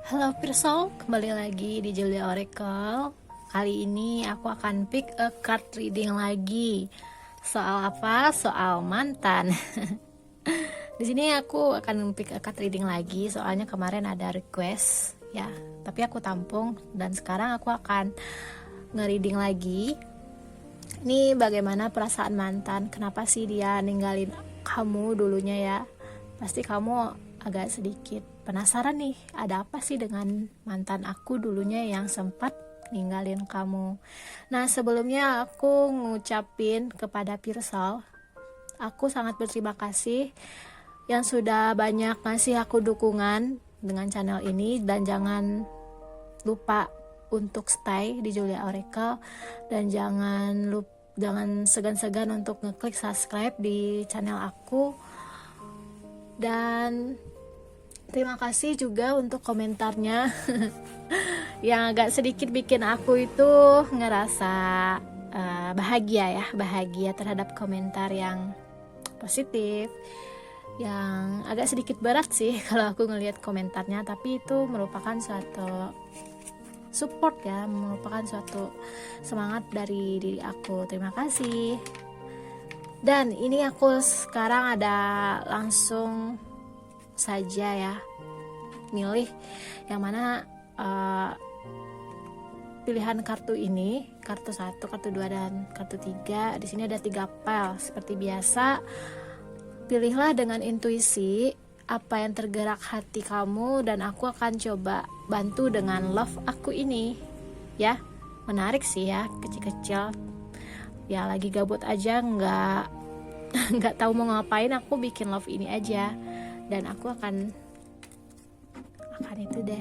Halo Pirsol, kembali lagi di Julia Oracle. Kali ini aku akan pick a card reading lagi. Soal apa? Soal mantan. Di sini aku akan pick a card reading lagi, soalnya kemarin ada request ya, tapi aku tampung dan sekarang aku akan nge-reading lagi. Ini bagaimana perasaan mantan? Kenapa sih dia ninggalin kamu dulunya ya? Pasti kamu agak sedikit penasaran nih, ada apa sih dengan mantan aku dulunya yang sempat ninggalin kamu. Nah, sebelumnya aku ngucapin kepada Pirsal, aku sangat berterima kasih yang sudah banyak ngasih aku dukungan dengan channel ini, dan jangan lupa untuk stay di Julia Oracle, dan jangan segan-segan untuk ngeklik subscribe di channel aku. Dan terima kasih juga untuk komentarnya yang agak sedikit bikin aku itu ngerasa bahagia terhadap komentar yang positif. Yang agak sedikit berat sih kalau aku ngelihat komentarnya, tapi itu merupakan suatu support ya, merupakan suatu semangat dari diri aku. Terima kasih. Dan ini aku sekarang ada langsung saja ya, milih yang mana pilihan kartu ini, kartu 1, kartu 2, dan kartu 3. Di sini ada 3 pile. Seperti biasa, pilihlah dengan intuisi apa yang tergerak hati kamu, dan aku akan coba bantu dengan love aku ini ya. Menarik sih ya, kecil-kecil ya, lagi gabut aja, nggak tahu mau ngapain, aku bikin love ini aja, dan aku akan itu deh,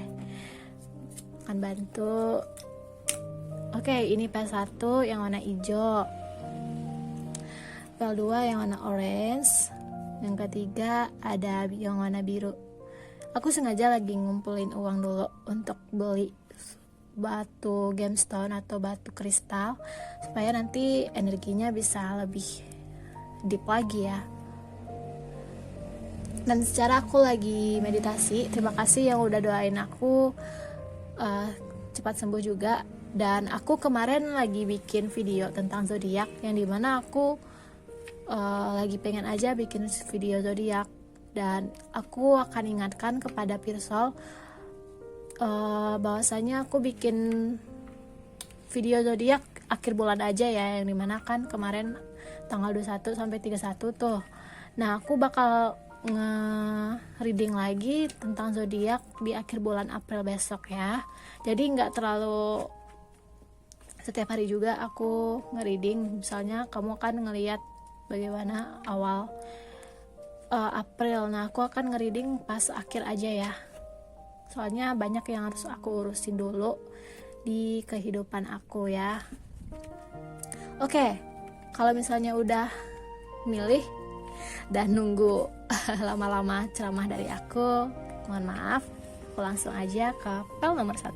akan bantu. Oke, ini P1 yang warna hijau, P2 yang warna orange, yang ketiga ada yang warna biru. Aku sengaja lagi ngumpulin uang dulu untuk beli batu gemstone atau batu kristal, supaya nanti energinya bisa lebih deep lagi ya. Dan secara aku lagi meditasi, terima kasih yang udah doain aku cepat sembuh juga. Dan aku kemarin lagi bikin video tentang zodiak, yang dimana aku lagi pengen aja bikin video zodiak, dan aku akan ingatkan kepada Pirsol bahwasanya aku bikin video zodiak akhir bulan aja ya, yang dimana kan kemarin tanggal 21 sampai 31 tuh. Nah, aku bakal nge-reading lagi tentang zodiak di akhir bulan April besok ya. Jadi nggak terlalu setiap hari juga aku nge-reading. Misalnya kamu akan ngelihat bagaimana awal April. Nah, aku akan nge-reading pas akhir aja ya, soalnya banyak yang harus aku urusin dulu di kehidupan aku ya. Oke, kalau misalnya udah milih dan nunggu lama-lama ceramah dari aku, mohon maaf, aku langsung aja ke pel nomor 1.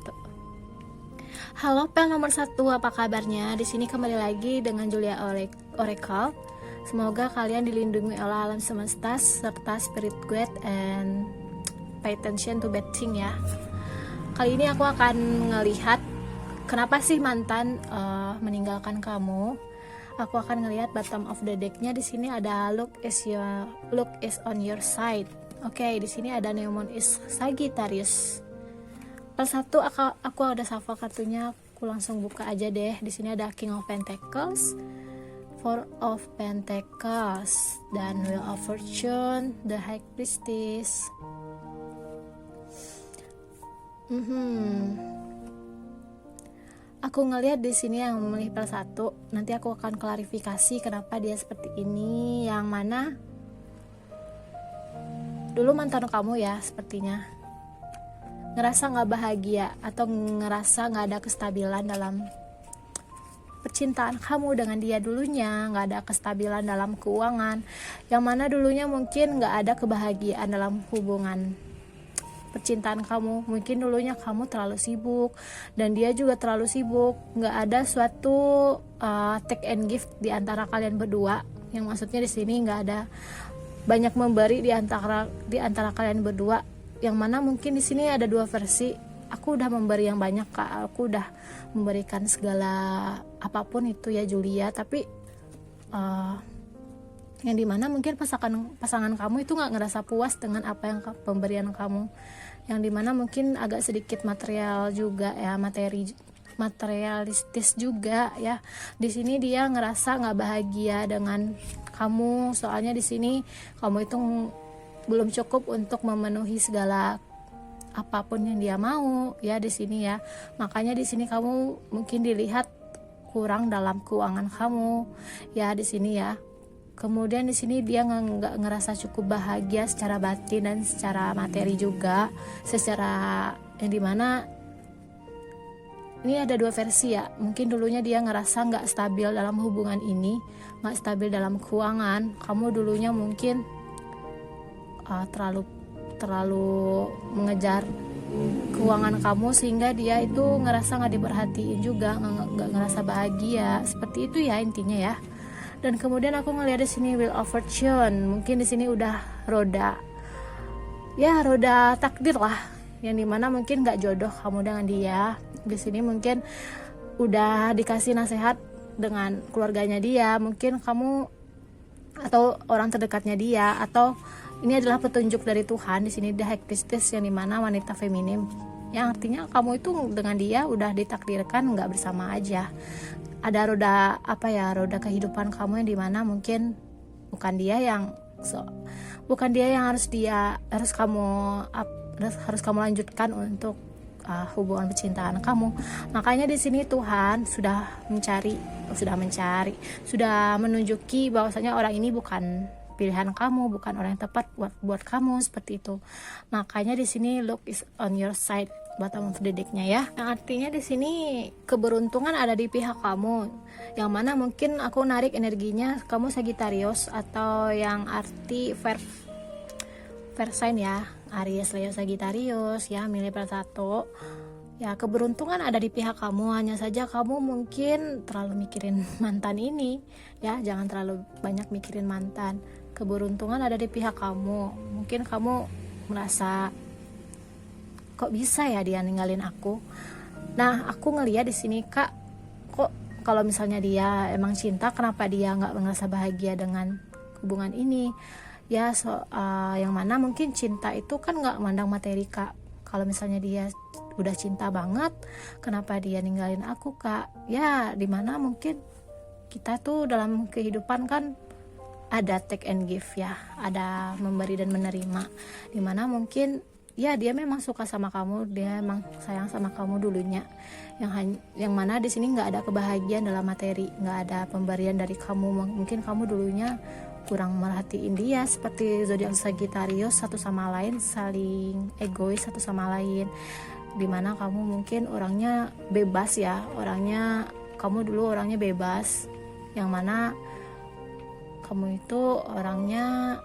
Halo pel nomor 1, apa kabarnya? Di sini kembali lagi dengan Julia Oracle. Semoga kalian dilindungi oleh alam semesta serta spirit guide, and pay attention to bad thing ya. Kali ini aku akan ngelihat kenapa sih mantan meninggalkan kamu. Aku akan ngelihat bottom of the deck-nya. Di sini ada look is on your side. Oke, di sini ada Neomon is Sagittarius. Pas satu aku ada shuffle kartunya, aku langsung buka aja deh. Di sini ada King of Pentacles, Four of Pentacles, dan Wheel of Fortune, the High Priestess. Aku ngelihat di sini yang memilih pel 1. Nanti aku akan klarifikasi kenapa dia seperti ini. Yang mana dulu mantan kamu ya, sepertinya ngerasa nggak bahagia atau ngerasa nggak ada kestabilan dalam percintaan kamu dengan dia dulunya, nggak ada kestabilan dalam keuangan, yang mana dulunya mungkin nggak ada kebahagiaan dalam hubungan percintaan kamu. Mungkin dulunya kamu terlalu sibuk dan dia juga terlalu sibuk, nggak ada suatu take and give di antara kalian berdua. Yang maksudnya di sini nggak ada banyak memberi di antara kalian berdua. yang mana mungkin di sini ada dua versi. Aku udah memberi yang banyak Kak, aku udah memberikan segala apapun itu ya Julia, tapi yang dimana mungkin pasangan kamu itu nggak ngerasa puas dengan apa yang pemberian kamu, yang dimana mungkin agak sedikit material juga ya, materialistis juga ya. Di sini dia ngerasa nggak bahagia dengan kamu, soalnya di sini kamu itu belum cukup untuk memenuhi segala apapun yang dia mau ya di sini ya. Makanya di sini kamu mungkin dilihat kurang dalam keuangan kamu ya di sini ya. Kemudian di sini dia nggak ngerasa cukup bahagia secara batin dan secara materi juga, secara yang dimana ini ada dua versi ya. Mungkin dulunya dia ngerasa nggak stabil dalam hubungan ini, nggak stabil dalam keuangan. Kamu dulunya mungkin terlalu mengejar keuangan kamu sehingga dia itu ngerasa nggak diperhatiin juga, nggak ngerasa bahagia. Seperti itu ya intinya ya. Dan kemudian aku ngeliat di sini Wheel of Fortune. Mungkin di sini udah roda takdir lah, yang dimana mungkin nggak jodoh kamu dengan dia. Di sini mungkin udah dikasih nasihat dengan keluarganya dia, mungkin kamu atau orang terdekatnya dia, atau ini adalah petunjuk dari Tuhan. Di sini The High Priestess, yang dimana wanita feminim, yang artinya kamu itu dengan dia udah ditakdirkan nggak bersama aja. Ada roda kehidupan kamu yang dimana mungkin bukan dia yang harus kamu lanjutkan untuk hubungan percintaan kamu. Makanya di sini Tuhan sudah menunjuki bahwasanya orang ini bukan pilihan kamu, bukan orang yang tepat buat kamu, seperti itu. Makanya di sini luck is on your side, bottom of the deck-nya ya. Yang artinya di sini keberuntungan ada di pihak kamu. Yang mana mungkin aku narik energinya kamu Sagittarius, atau yang arti fair sign ya, Aries, Leo, Sagittarius ya, milih satu. Ya, keberuntungan ada di pihak kamu, hanya saja kamu mungkin terlalu mikirin mantan ini ya. Jangan terlalu banyak mikirin mantan. Keberuntungan ada di pihak kamu. Mungkin kamu merasa kok bisa ya dia ninggalin aku. Nah, aku ngeliat di sini Kak, kok kalau misalnya dia emang cinta, kenapa dia nggak merasa bahagia dengan hubungan ini ya. Yang mana mungkin cinta itu kan nggak mandang materi Kak. Kalau misalnya dia udah cinta banget, kenapa dia ninggalin aku Kak? Ya, dimana mungkin kita tuh dalam kehidupan kan ada take and give ya, ada memberi dan menerima. Dimana mungkin ya dia memang suka sama kamu, dia memang sayang sama kamu dulunya. Yang mana di sini nggak ada kebahagiaan dalam materi, nggak ada pemberian dari kamu. Mungkin kamu dulunya kurang merhatiin dia, seperti zodiak Sagittarius, satu sama lain saling egois satu sama lain. Dimana kamu mungkin orangnya bebas ya, kamu dulu orangnya bebas, yang mana kamu itu orangnya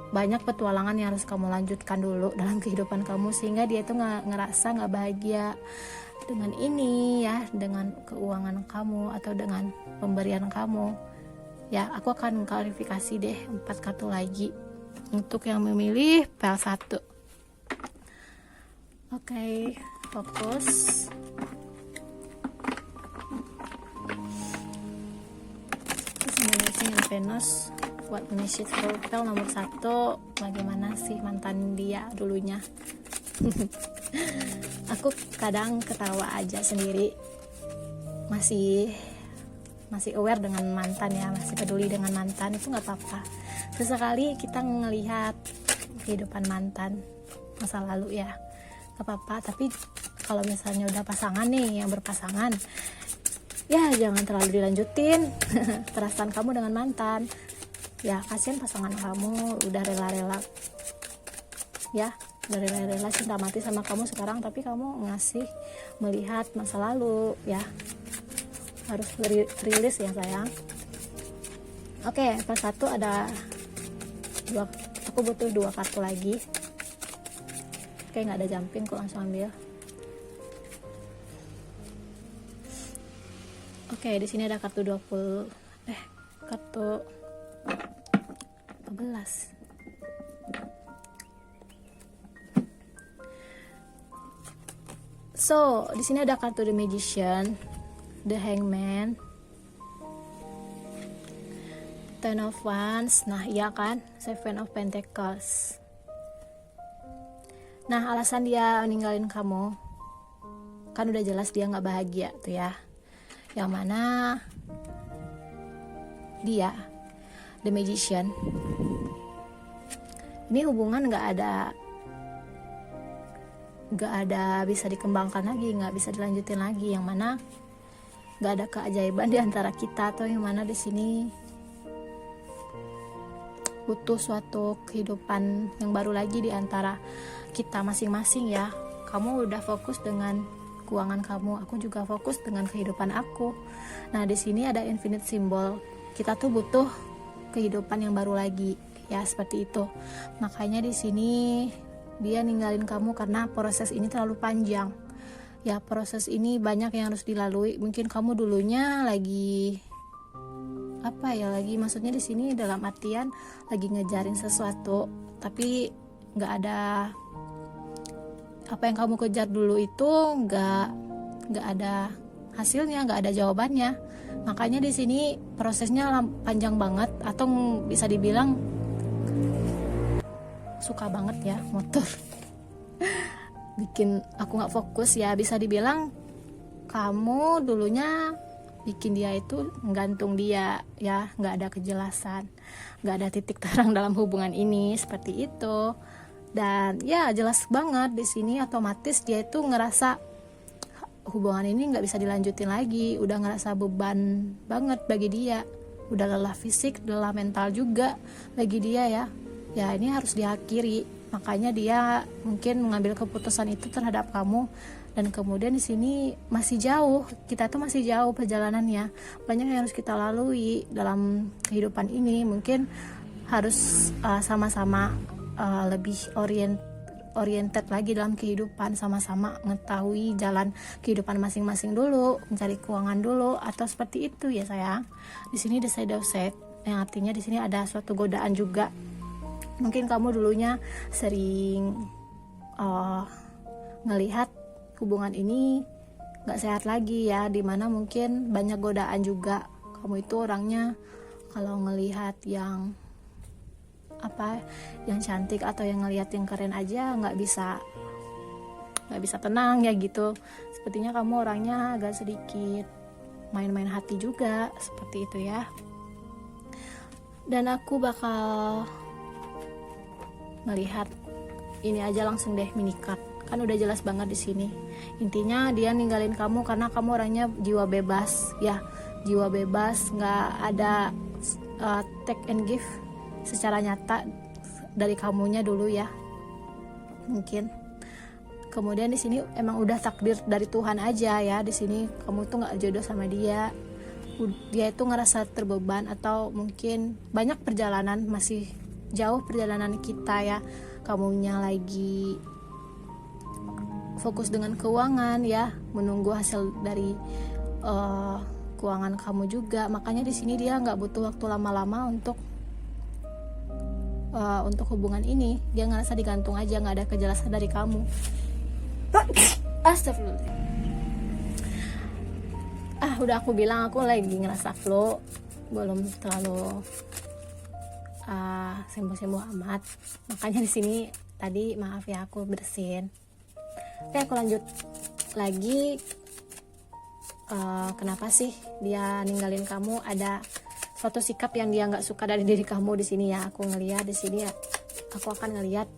banyak petualangan yang harus kamu lanjutkan dulu dalam kehidupan kamu, sehingga dia itu ngerasa nggak bahagia dengan ini ya, dengan keuangan kamu atau dengan pemberian kamu ya. Aku akan klarifikasi deh 4 kartu lagi untuk yang memilih PL1. Oke, fokus. Venus buat initiate profile nomor 1. Bagaimana sih mantan dia dulunya? Aku kadang ketawa aja sendiri, masih aware dengan mantan ya, masih peduli dengan mantan. Itu nggak apa-apa, sesekali kita ngelihat kehidupan mantan masa lalu ya, nggak apa-apa. Tapi kalau misalnya udah pasangan nih, yang berpasangan ya jangan terlalu dilanjutin perasaan kamu dengan mantan ya. Kasihan pasangan kamu udah rela-rela ya, udah rela-rela cinta mati sama kamu sekarang, tapi kamu ngasih melihat masa lalu ya. Harus rilis ya sayang. Oke, pas satu ada aku butuh 2 kartu lagi. Oke, nggak ada jumping, kok langsung ambil. Oke, di sini ada kartu kartu 14. So di sini ada kartu The Magician, The Hangman, Ten of Wands. Nah iya kan, Seven of Pentacles. Nah alasan dia ninggalin kamu kan udah jelas dia nggak bahagia tuh ya. Yang mana dia The Magician, ini hubungan nggak ada bisa dikembangkan lagi, nggak bisa dilanjutin lagi, yang mana nggak ada keajaiban di antara kita, atau yang mana di sini butuh suatu kehidupan yang baru lagi di antara kita masing-masing ya. Kamu udah fokus dengan keuangan kamu, aku juga fokus dengan kehidupan aku. Nah di sini ada infinite symbol, kita tuh butuh kehidupan yang baru lagi ya, seperti itu. Makanya di sini dia ninggalin kamu karena proses ini terlalu panjang ya. Proses ini banyak yang harus dilalui. Mungkin kamu dulunya lagi maksudnya di sini dalam artian lagi ngejarin sesuatu, tapi nggak ada apa yang kamu kejar dulu itu nggak ada hasilnya, nggak ada jawabannya. Makanya di sini prosesnya panjang banget, atau bisa dibilang suka banget ya motor bikin aku nggak fokus ya. Bisa dibilang kamu dulunya bikin dia itu menggantung dia ya, nggak ada kejelasan, nggak ada titik terang dalam hubungan ini, seperti itu. Dan ya jelas banget di sini otomatis dia itu ngerasa hubungan ini nggak bisa dilanjutin lagi, udah ngerasa beban banget bagi dia, udah lelah fisik, lelah mental juga bagi dia ya. Ya ini harus diakhiri. Makanya dia mungkin mengambil keputusan itu terhadap kamu. Dan kemudian di sini masih jauh, kita tuh masih jauh perjalanannya, banyak yang harus kita lalui dalam kehidupan ini. Mungkin harus sama-sama lebih oriented lagi dalam kehidupan, sama-sama mengetahui jalan kehidupan masing-masing dulu, mencari keuangan dulu, atau seperti itu ya sayang. Di sini the shadow side, yang artinya di sini ada suatu godaan juga. Mungkin kamu dulunya sering ngelihat hubungan ini nggak sehat lagi ya, dimana mungkin banyak godaan juga. Kamu itu orangnya kalau ngelihat yang cantik atau yang ngelihat yang keren aja nggak bisa tenang ya gitu. Sepertinya kamu orangnya agak sedikit main-main hati juga, seperti itu ya. Dan aku bakal melihat ini aja langsung deh, mini card. Kan udah jelas banget di sini. Intinya dia ninggalin kamu karena kamu orangnya jiwa bebas ya, jiwa bebas, nggak ada take and give secara nyata dari kamunya dulu ya. Mungkin kemudian di sini emang udah takdir dari Tuhan aja ya. Di sini kamu tuh nggak jodoh sama dia. Dia itu ngerasa terbeban, atau mungkin banyak perjalanan, masih jauh perjalanan kita ya. Kamunya lagi fokus dengan keuangan ya, menunggu hasil dari keuangan kamu juga. Makanya di sini dia nggak butuh waktu lama-lama untuk hubungan ini. Dia ngerasa digantung aja, nggak ada kejelasan dari kamu. Astagfirullah. Udah aku bilang aku lagi ngerasa flow, belum terlalu sembuh-sembuh amat. Makanya di sini tadi maaf ya aku bersin. Oke, aku lanjut lagi. Kenapa sih dia ninggalin kamu? Ada suatu sikap yang dia nggak suka dari diri kamu di sini ya. Aku ngelihat di sini ya. Aku akan ngelihat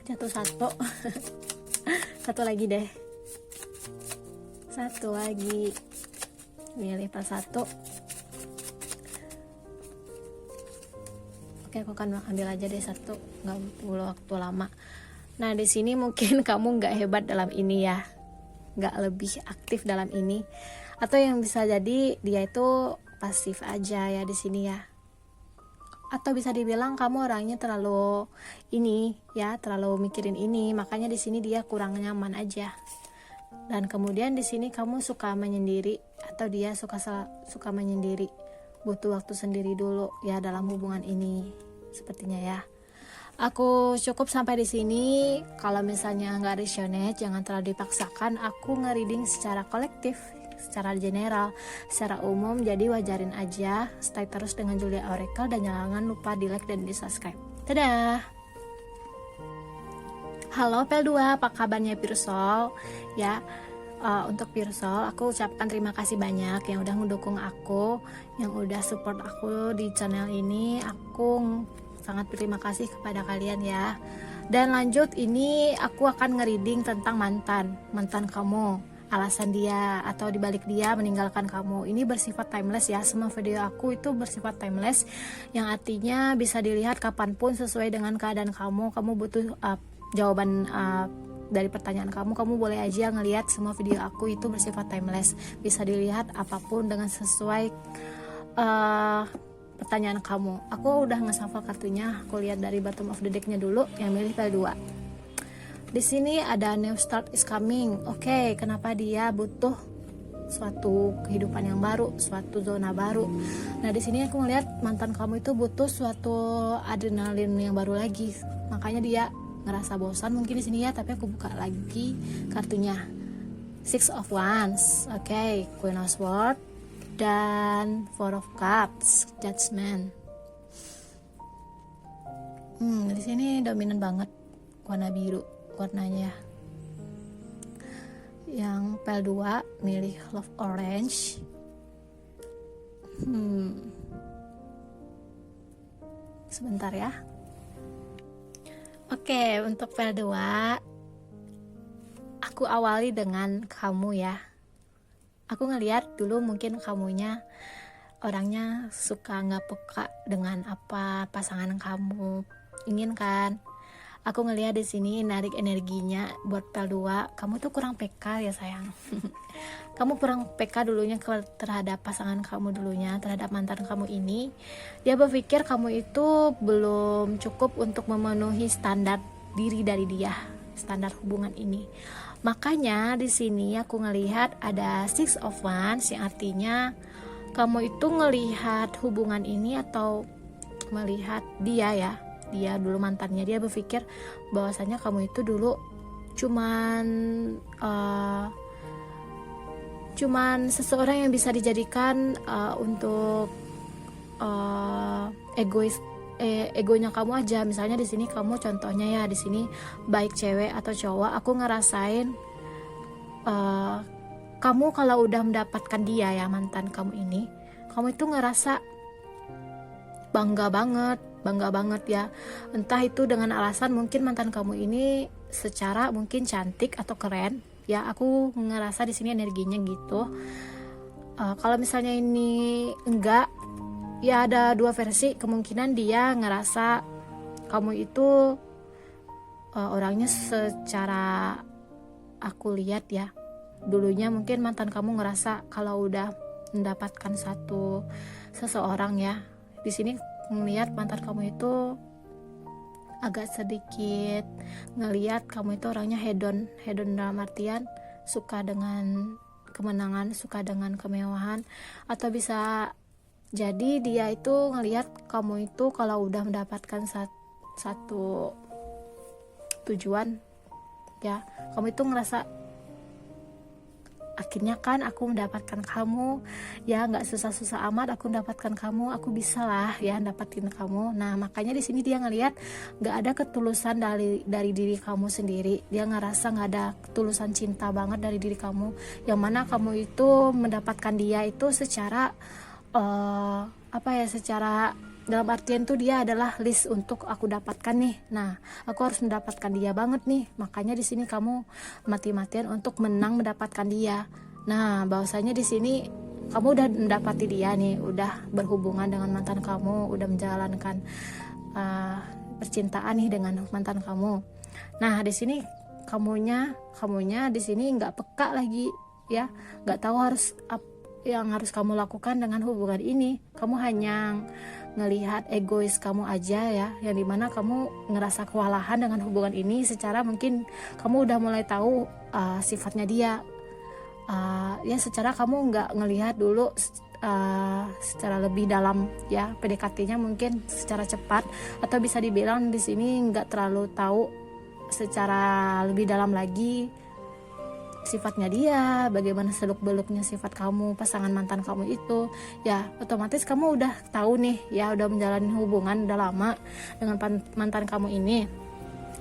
jatuh satu. Satu lagi deh. Satu lagi. Milih pas satu. Oke, aku akan ambil aja deh satu, nggak perlu waktu lama. Nah di sini mungkin kamu nggak hebat dalam ini ya, nggak lebih aktif dalam ini, atau yang bisa jadi dia itu pasif aja ya di sini ya. Atau bisa dibilang kamu orangnya terlalu terlalu mikirin ini, makanya di sini dia kurang nyaman aja. Dan kemudian di sini kamu suka menyendiri, atau dia suka menyendiri, butuh waktu sendiri dulu ya dalam hubungan ini, sepertinya ya. Aku cukup sampai di sini. Kalau misalnya nggak resonate, jangan terlalu dipaksakan. Aku nge-reading secara kolektif, secara general, secara umum. Jadi wajarin aja. Stay terus dengan Julia Oracle dan jangan lupa di like dan di subscribe. Dadah. Halo Pel2, apa kabarnya Pirsol? Ya, untuk Pirsol, aku ucapkan terima kasih banyak yang udah mendukung aku, yang udah support aku di channel ini. Aku sangat berterima kasih kepada kalian ya. Dan lanjut, ini aku akan nge-reading tentang mantan kamu, alasan dia atau dibalik dia meninggalkan kamu. Ini bersifat timeless ya. Semua video aku itu bersifat timeless, yang artinya bisa dilihat kapanpun sesuai dengan keadaan kamu. Kamu butuh jawaban dari pertanyaan kamu boleh aja ngelihat semua video aku itu bersifat timeless, bisa dilihat apapun dengan sesuai pertanyaan kamu. Aku udah nge-shuffle kartunya, aku lihat dari bottom of the deck-nya dulu yang milih Pel2. Di sini ada new start is coming. Oke, kenapa dia butuh suatu kehidupan yang baru, suatu zona baru. Nah, di sini aku ngeliat mantan kamu itu butuh suatu adrenalin yang baru lagi. Makanya dia ngerasa bosan mungkin di sini ya, tapi aku buka lagi kartunya. Six of Wands. Oke, Queen of Swords dan Four of Cups, Judgment. Di sini dominan banget warna biru warnanya. Yang Pel2 milih Love Orange. Sebentar ya. Oke, untuk Pel2 aku awali dengan kamu ya. Aku ngeliat dulu mungkin kamunya orangnya suka nggak peka dengan apa pasangan kamu inginkan. Aku ngeliat di sini narik energinya buat Pel2. Kamu tuh kurang peka ya sayang. Kamu kurang peka dulunya terhadap pasangan kamu dulunya, terhadap mantan kamu ini. Dia berpikir kamu itu belum cukup untuk memenuhi standar diri dari dia, standar hubungan ini. Makanya di sini aku ngelihat ada Six of Wands, yang artinya kamu itu ngelihat hubungan ini atau melihat dia ya, dia dulu mantannya. Dia berpikir bahwasanya kamu itu dulu cuman seseorang yang bisa dijadikan untuk egonya kamu aja. Misalnya di sini kamu contohnya ya, di sini baik cewek atau cowok, aku ngerasain kamu kalau udah mendapatkan dia ya, mantan kamu ini, kamu itu ngerasa bangga banget ya. Entah itu dengan alasan mungkin mantan kamu ini secara mungkin cantik atau keren ya. Aku ngerasa di sini energinya gitu. Kalau misalnya ini enggak, ya ada dua versi. Kemungkinan dia ngerasa kamu itu orangnya secara aku lihat ya, dulunya mungkin mantan kamu ngerasa kalau udah mendapatkan seseorang ya, di sini ngelihat mantan kamu itu agak sedikit ngelihat kamu itu orangnya hedon dalam artian suka dengan kemenangan, suka dengan kemewahan, atau bisa jadi dia itu ngelihat kamu itu kalau udah mendapatkan satu tujuan ya, kamu itu ngerasa akhirnya kan aku mendapatkan kamu ya, nggak susah-susah amat aku mendapatkan kamu, aku bisa lah ya dapatin kamu. Nah, makanya di sini dia ngelihat nggak ada ketulusan dari diri kamu sendiri. Dia ngerasa nggak ada ketulusan cinta banget dari diri kamu, yang mana kamu itu mendapatkan dia itu secara secara dalam artian tuh dia adalah list untuk aku dapatkan nih. Nah, aku harus mendapatkan dia banget nih. Makanya di sini kamu mati-matian untuk menang mendapatkan dia. Nah, bahwasanya di sini kamu udah mendapati dia nih, udah berhubungan dengan mantan kamu, udah menjalankan percintaan nih dengan mantan kamu. Nah, di sini kamunya di sini nggak peka lagi ya, nggak tahu yang harus kamu lakukan dengan hubungan ini. Kamu hanya ngelihat egois kamu aja ya, yang dimana kamu ngerasa kewalahan dengan hubungan ini. Secara mungkin kamu udah mulai tahu sifatnya dia ya, secara kamu nggak ngelihat dulu secara lebih dalam ya, PDKT-nya mungkin secara cepat, atau bisa dibilang di sini nggak terlalu tahu secara lebih dalam lagi sifatnya dia, bagaimana seluk-beluknya sifat kamu, pasangan mantan kamu itu. Ya otomatis kamu udah tahu nih ya, udah menjalani hubungan udah lama dengan mantan kamu ini.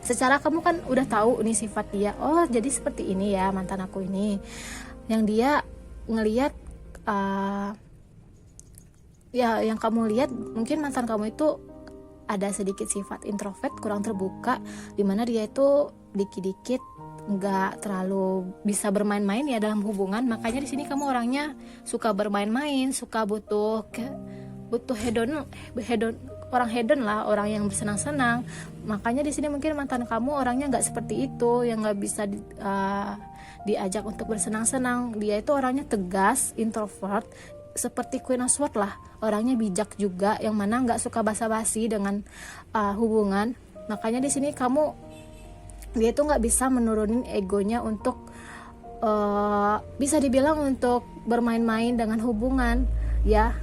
Secara kamu kan udah tahu nih sifat dia, oh jadi seperti ini ya mantan aku ini. Yang dia ngelihat ya yang kamu lihat mungkin mantan kamu itu ada sedikit sifat introvert, kurang terbuka, dimana dia itu dikit-dikit nggak terlalu bisa bermain-main ya dalam hubungan. Makanya di sini kamu orangnya suka bermain-main, suka butuh hedon, orang hedon lah, orang yang bersenang-senang. Makanya di sini mungkin mantan kamu orangnya nggak seperti itu, yang nggak bisa diajak untuk bersenang-senang. Dia itu orangnya tegas, introvert, seperti Queen of Swords lah, orangnya bijak juga, yang mana nggak suka basa-basi dengan hubungan. Makanya di sini dia itu nggak bisa menurunin egonya untuk bisa dibilang untuk bermain-main dengan hubungan ya.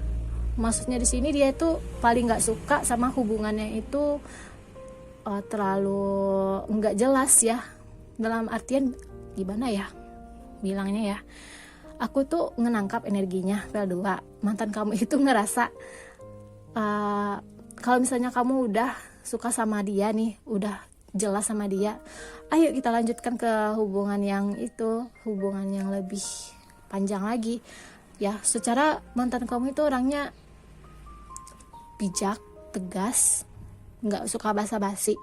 Maksudnya di sini dia itu paling nggak suka sama hubungannya itu terlalu nggak jelas ya, dalam artian gimana ya bilangnya ya, aku tuh ngenangkap energinya. Pel 2, mantan kamu itu ngerasa kalau misalnya kamu udah suka sama dia nih, udah jelas sama dia, ayo kita lanjutkan ke hubungan yang lebih panjang lagi ya. Secara mantan kamu itu orangnya bijak, tegas, nggak suka basa-basi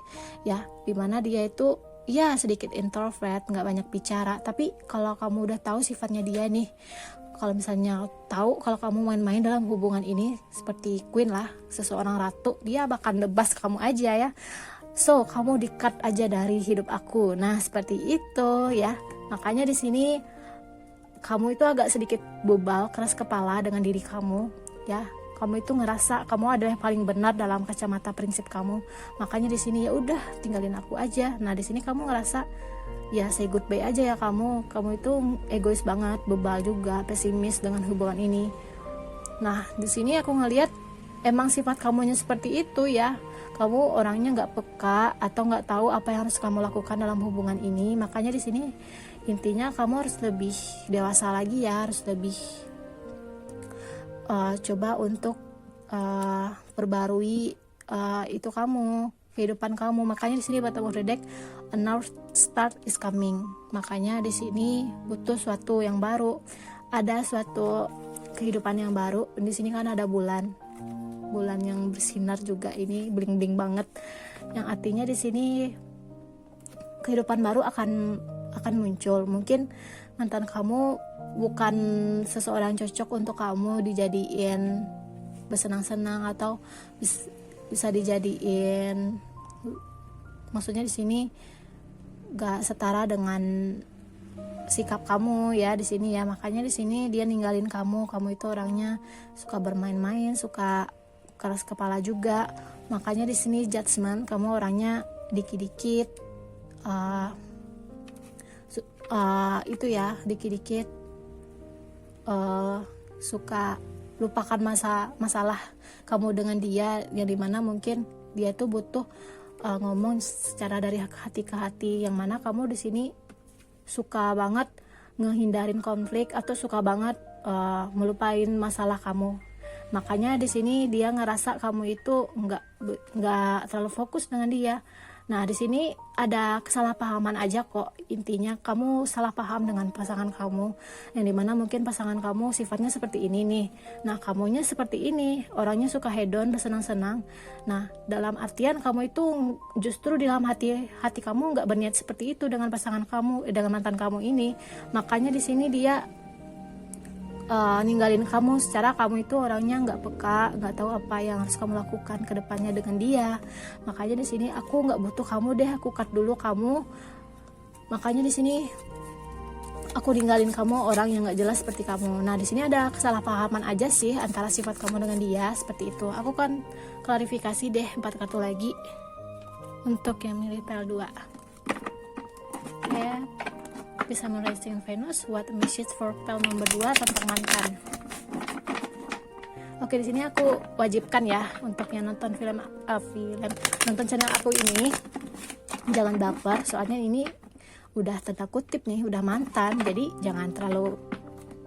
ya, dimana dia itu ya sedikit introvert, nggak banyak bicara. Tapi kalau kamu udah tahu sifatnya dia nih, kalau misalnya tahu kalau kamu main-main dalam hubungan ini seperti Queen lah, seseorang ratu, dia bakal nebas kamu aja ya. So kamu di-cut aja dari hidup aku. Nah seperti itu ya. Makanya di sini kamu itu agak sedikit bebal, keras kepala dengan diri kamu ya. Kamu itu ngerasa kamu adalah yang paling benar dalam kacamata prinsip kamu. Makanya di sini ya udah tinggalin aku aja. Nah di sini kamu ngerasa ya say goodbye aja ya kamu. Kamu itu egois banget, bebal juga, pesimis dengan hubungan ini. Nah di sini aku ngelihat emang sifat kamunya seperti itu ya. Kamu orangnya nggak peka atau nggak tahu apa yang harus kamu lakukan dalam hubungan ini. Makanya di sini intinya kamu harus lebih dewasa lagi ya, harus lebih coba untuk perbarui itu kamu, kehidupan kamu. Makanya di sini bottom of the deck, a new start is coming. Makanya di sini butuh suatu yang baru, ada suatu kehidupan yang baru. Di sini kan ada bulan yang bersinar juga, ini bling-bling banget, yang artinya di sini kehidupan baru akan muncul. Mungkin mantan kamu bukan seseorang cocok untuk kamu dijadiin bersenang-senang atau bisa dijadiin, maksudnya di sini gak setara dengan sikap kamu ya di sini ya. Makanya di sini dia ninggalin kamu itu orangnya suka bermain-main, suka keras kepala juga. Makanya di sini judgment, kamu orangnya dikit-dikit itu ya, dikit-dikit suka lupakan masalah kamu dengan dia, yang dimana mungkin dia tuh butuh ngomong secara dari hati ke hati, yang mana kamu di sini suka banget ngehindarin konflik atau suka banget melupain masalah kamu. Makanya di sini dia ngerasa kamu itu nggak terlalu fokus dengan dia. Nah di sini ada kesalahpahaman aja kok. Intinya kamu salah paham dengan pasangan kamu, yang dimana mungkin pasangan kamu sifatnya seperti ini nih. Nah kamunya seperti ini, orangnya suka hedon, bersenang-senang. Nah dalam artian kamu itu justru di dalam hati kamu nggak berniat seperti itu dengan pasangan kamu, dengan mantan kamu ini. Makanya di sini dia ninggalin kamu, secara kamu itu orangnya nggak peka, nggak tahu apa yang harus kamu lakukan ke depannya dengan dia. Makanya di sini aku nggak butuh kamu deh, aku cut dulu kamu. Makanya di sini aku ninggalin kamu, orang yang nggak jelas seperti kamu. Nah di sini ada kesalahpahaman aja sih antara sifat kamu dengan dia, seperti itu. Aku kan klarifikasi deh 4 kartu lagi untuk yang milih PL2. Oke. Bisa Rising Venus, what a message for pel nomor 2 tentang mantan. Oke, di sini aku wajibkan ya untuk yang nonton nonton channel aku ini jangan baper, soalnya ini udah tanda kutip nih, udah mantan, jadi jangan terlalu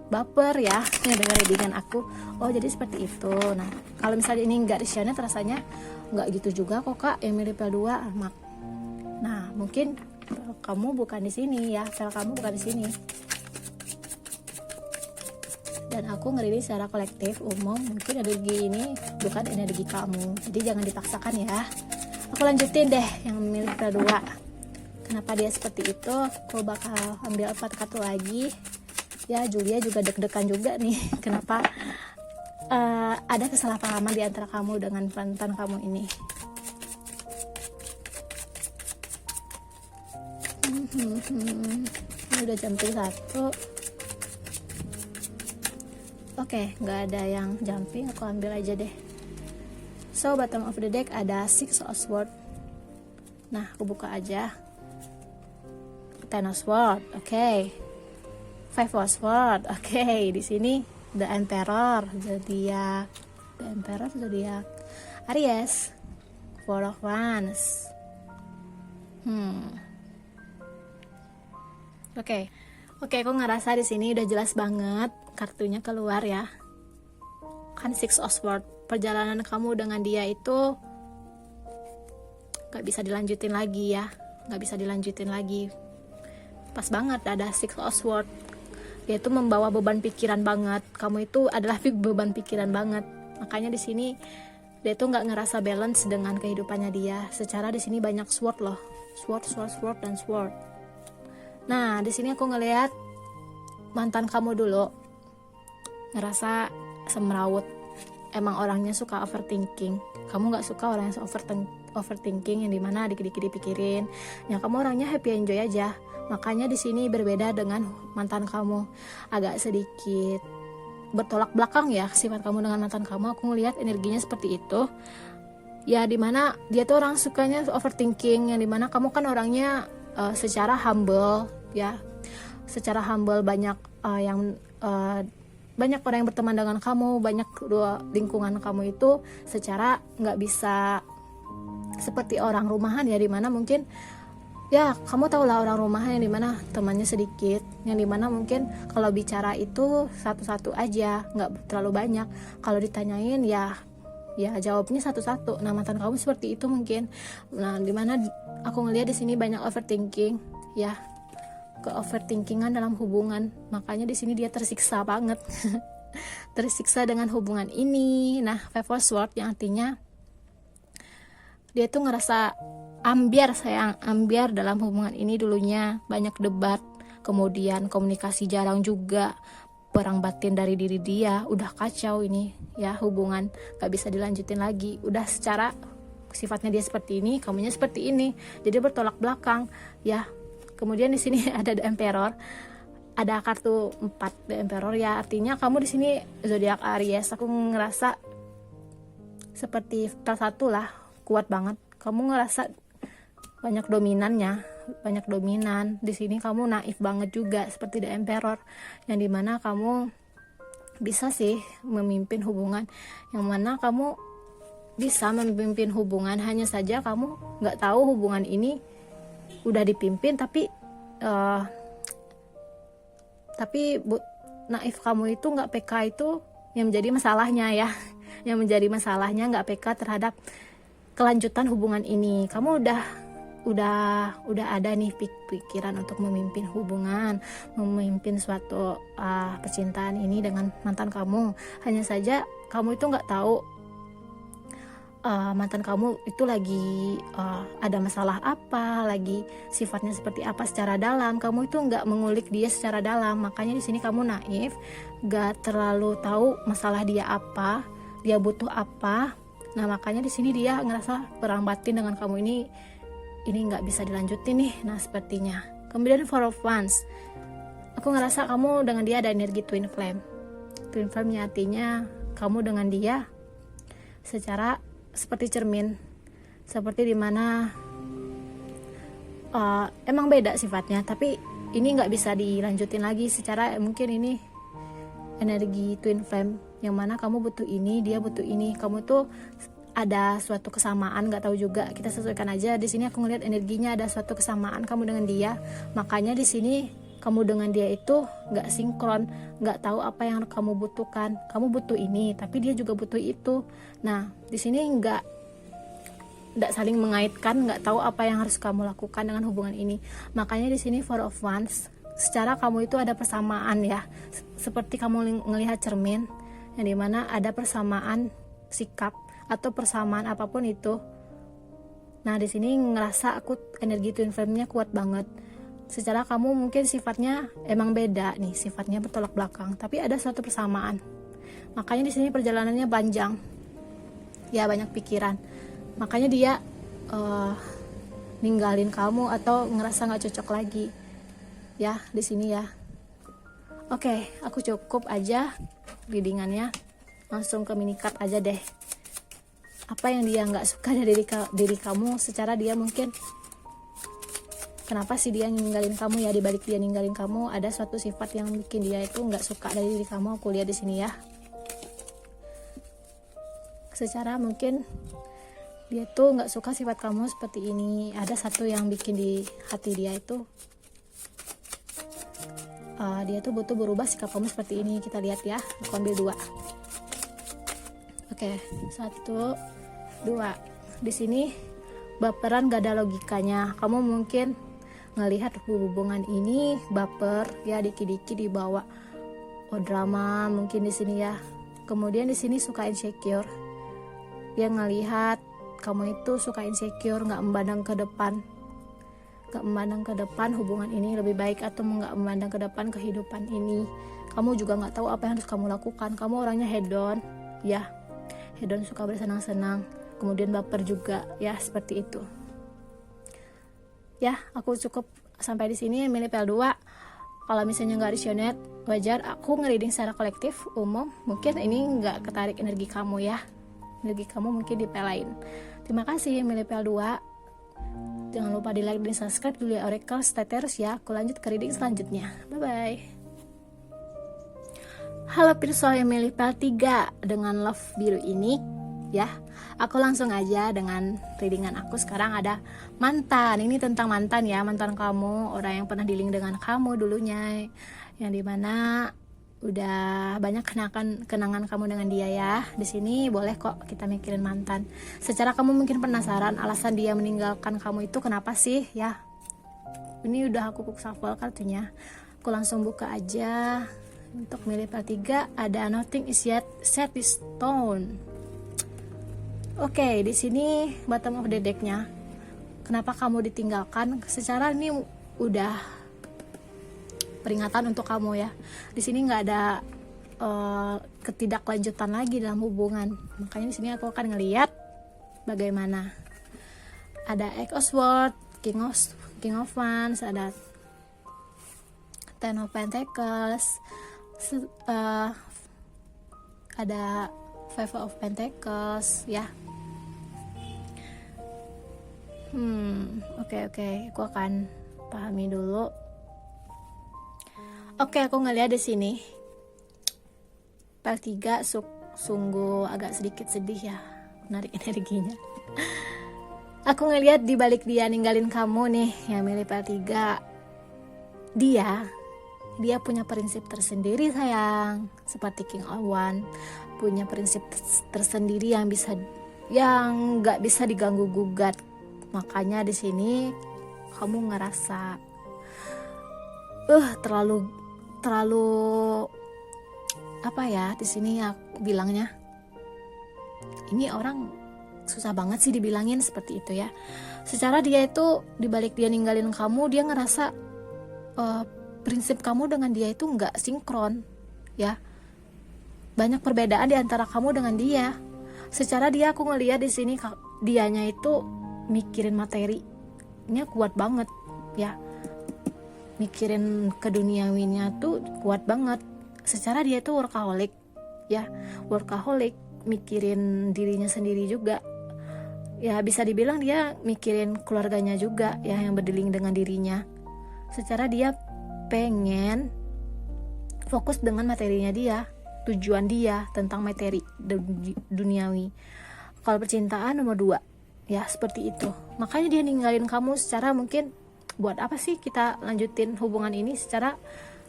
baper ya dengar readingan aku. Oh, jadi seperti itu. Nah, kalau misalnya ini nggak di-share, rasanya nggak gitu juga kok kak yang mirip L2. Nah, mungkin kamu bukan di sini ya, sel kamu bukan di sini. Dan aku ngerilis secara kolektif umum, mungkin energi ini bukan energi kamu, jadi jangan dipaksakan ya. Aku lanjutin deh yang milik L2. Kenapa dia seperti itu? Aku bakal ambil 4 kartu lagi. Ya, Julia juga deg-degan juga nih. Kenapa ada kesalahpahaman di antara kamu dengan mantan kamu ini? Ini udah jumping 1. Oke, nggak ada yang jumping, aku ambil aja deh. So, bottom of the deck ada 6 of Swords. Nah, aku buka aja. 10 of Swords, oke. 5 of Swords, oke. Di sini The Emperor, zodiak Aries. 4 of Wands. Oke, aku ngerasa di sini udah jelas banget kartunya keluar ya. Kan 6 of Swords. Perjalanan kamu dengan dia itu gak bisa dilanjutin lagi ya. Gak bisa dilanjutin lagi. Pas banget ada 6 of Swords. Dia itu membawa beban pikiran banget. Kamu itu adalah beban pikiran banget. Makanya di sini dia itu nggak ngerasa balance dengan kehidupannya dia. Secara di sini banyak sword loh, sword dan sword. Nah, di sini aku ngelihat mantan kamu dulu ngerasa semrawut. Emang orangnya suka overthinking. Kamu nggak suka orang yang overthinking yang dimana dikit-dikit dipikirin. Ya, kamu orangnya happy enjoy aja. Makanya di sini berbeda dengan mantan kamu, agak sedikit bertolak belakang ya sifat kamu dengan mantan kamu. Aku ngelihat energinya seperti itu. Ya, dimana dia tuh orang sukanya overthinking, yang dimana kamu kan orangnya secara humble ya, secara humble. Banyak banyak orang yang berteman dengan kamu, banyak lingkungan kamu itu secara nggak bisa seperti orang rumahan ya, dimana mungkin ya kamu tau lah orang rumahan yang dimana temannya sedikit, yang dimana mungkin kalau bicara itu satu-satu aja, nggak terlalu banyak. Kalau ditanyain ya jawabnya satu-satu. Nah, mantan kamu seperti itu mungkin. Nah, dimana aku ngelihat di sini banyak overthinking ya, ke overthinkingan dalam hubungan. Makanya di sini dia tersiksa banget. Tersiksa dengan hubungan ini. Nah, 5 of Swords yang artinya dia tuh ngerasa ambiar dalam hubungan ini. Dulunya banyak debat, kemudian komunikasi jarang juga, perang batin dari diri dia. Udah kacau ini ya, hubungan gak bisa dilanjutin lagi. Udah secara sifatnya dia seperti ini, kamunya seperti ini, jadi bertolak belakang ya. Kemudian di sini ada The Emperor, ada kartu 4 The Emperor ya, artinya kamu di sini zodiak Aries. Aku ngerasa seperti salah satu lah, kuat banget. Kamu ngerasa banyak dominan. Di sini kamu naif banget juga seperti The Emperor, yang dimana kamu bisa sih memimpin hubungan, yang mana kamu bisa memimpin hubungan, hanya saja kamu nggak tahu hubungan ini udah dipimpin, tapi naif kamu itu nggak peka, itu yang menjadi masalahnya ya. Yang menjadi masalahnya nggak peka terhadap kelanjutan hubungan ini. Kamu udah ada nih pikiran untuk memimpin hubungan, memimpin suatu percintaan ini dengan mantan kamu. Hanya saja kamu itu nggak tahu mantan kamu itu lagi ada masalah apa, lagi sifatnya seperti apa secara dalam. Kamu itu nggak mengulik dia secara dalam. Makanya di sini kamu naif, nggak terlalu tahu masalah dia apa, dia butuh apa. Nah, makanya di sini dia ngerasa perang batin dengan kamu ini nggak bisa dilanjutin nih. Nah, sepertinya. Kemudian 4 of Wands, aku ngerasa kamu dengan dia ada energi twin flame. Twin flame artinya kamu dengan dia secara seperti cermin, seperti dimana emang beda sifatnya, tapi ini nggak bisa dilanjutin lagi secara, mungkin ini energi twin flame, yang mana kamu butuh ini, dia butuh ini. Kamu tuh ada suatu kesamaan, nggak tahu juga, kita sesuaikan aja. Di sini aku ngelihat energinya ada suatu kesamaan kamu dengan dia, makanya di sini kamu dengan dia itu nggak sinkron, nggak tahu apa yang kamu butuhkan. Kamu butuh ini tapi dia juga butuh itu. Nah di sini nggak saling mengaitkan, nggak tahu apa yang harus kamu lakukan dengan hubungan ini. Makanya di sini Four of Wands, secara kamu itu ada persamaan ya, seperti kamu ngelihat cermin yang dimana ada persamaan sikap atau persamaan apapun itu. Nah di sini ngerasa aku energi twin flame-nya kuat banget. Secara kamu mungkin sifatnya emang beda nih, sifatnya bertolak belakang, tapi ada suatu persamaan. Makanya di sini perjalanannya panjang, ya banyak pikiran. Makanya dia ninggalin kamu atau ngerasa nggak cocok lagi, ya di sini ya. Oke, aku cukup aja readingannya, langsung ke mini card aja deh. Apa yang dia nggak suka dari diri kamu? Secara dia mungkin kenapa sih dia ninggalin kamu ya? Di balik dia ninggalin kamu ada suatu sifat yang bikin dia itu nggak suka dari diri kamu. Aku lihat di sini ya. Secara mungkin dia tuh nggak suka sifat kamu seperti ini. Ada satu yang bikin di hati dia itu dia tuh butuh berubah sikap kamu seperti ini. Kita lihat ya. Aku ambil 2. Oke, 1, 2. Di sini baperan gak ada logikanya. Kamu mungkin ngelihat hubungan ini baper ya, dikit-dikit dibawa drama mungkin di sini ya. Kemudian di sini suka insecure. Dia ngelihat kamu itu suka insecure, nggak memandang ke depan. Nggak memandang ke depan hubungan ini lebih baik, atau nggak memandang ke depan kehidupan ini. Kamu juga nggak tahu apa yang harus kamu lakukan. Kamu orangnya hedon ya, hedon, suka bersenang-senang, kemudian baper juga ya, seperti itu ya. Aku cukup sampai di sini, milih PL2. Kalau misalnya nggak resonate wajar, aku nge-reading secara kolektif umum. Mungkin ini nggak ketarik energi kamu ya, energi kamu mungkin di PL lain. Terima kasih milih PL2. Jangan lupa di like dan subscribe dulu ya Oracle. Stay terus ya, aku lanjut ke reading selanjutnya. Bye bye. Halo Pirsa yang milih PL3 dengan love biru ini ya. Aku langsung aja dengan readingan aku. Sekarang ada mantan. Ini tentang mantan ya, mantan kamu, orang yang pernah dealing dengan kamu dulunya, yang dimana udah banyak kenangan kamu dengan dia ya. Di sini boleh kok kita mikirin mantan. Secara kamu mungkin penasaran alasan dia meninggalkan kamu itu kenapa sih ya. Ini udah aku shuffle kartunya. Aku langsung buka aja. Untuk milih part 3 ada nothing is yet set in stone. Oke, di sini bottom of the deck-nya. Kenapa kamu ditinggalkan? Secara ini udah peringatan untuk kamu ya. Di sini nggak ada ketidaklanjutan lagi dalam hubungan. Makanya di sini aku akan ngelihat bagaimana. Ada Eight of Swords, King of Wands, ada Ten of Pentacles, ada Five of Pentacles ya. Oke, aku akan pahami dulu. Oke, aku ngeliat di sini part 3 sungguh agak sedikit sedih ya, menarik energinya. Aku ngeliat di balik dia ninggalin kamu nih, yang milih part 3, dia punya prinsip tersendiri sayang, seperti King of Wands, punya prinsip tersendiri yang nggak bisa diganggu gugat. Makanya di sini kamu ngerasa terlalu apa ya, di sini aku bilangnya ini orang susah banget sih dibilangin seperti itu ya. Secara dia itu dibalik dia ninggalin kamu, dia ngerasa prinsip kamu dengan dia itu nggak sinkron ya. Banyak perbedaan di antara kamu dengan dia. Secara dia, aku ngelihat di sini dianya itu mikirin materinya kuat banget ya. Mikirin keduniawinya tuh kuat banget. Secara dia tuh workaholic ya, workaholic, mikirin dirinya sendiri juga ya. Bisa dibilang dia mikirin keluarganya juga ya, yang berdealing dengan dirinya. Secara dia pengen fokus dengan materinya dia, tujuan dia tentang materi duniawi. Kalau percintaan nomor 2 ya seperti itu. Makanya dia ninggalin kamu secara mungkin, buat apa sih kita lanjutin hubungan ini secara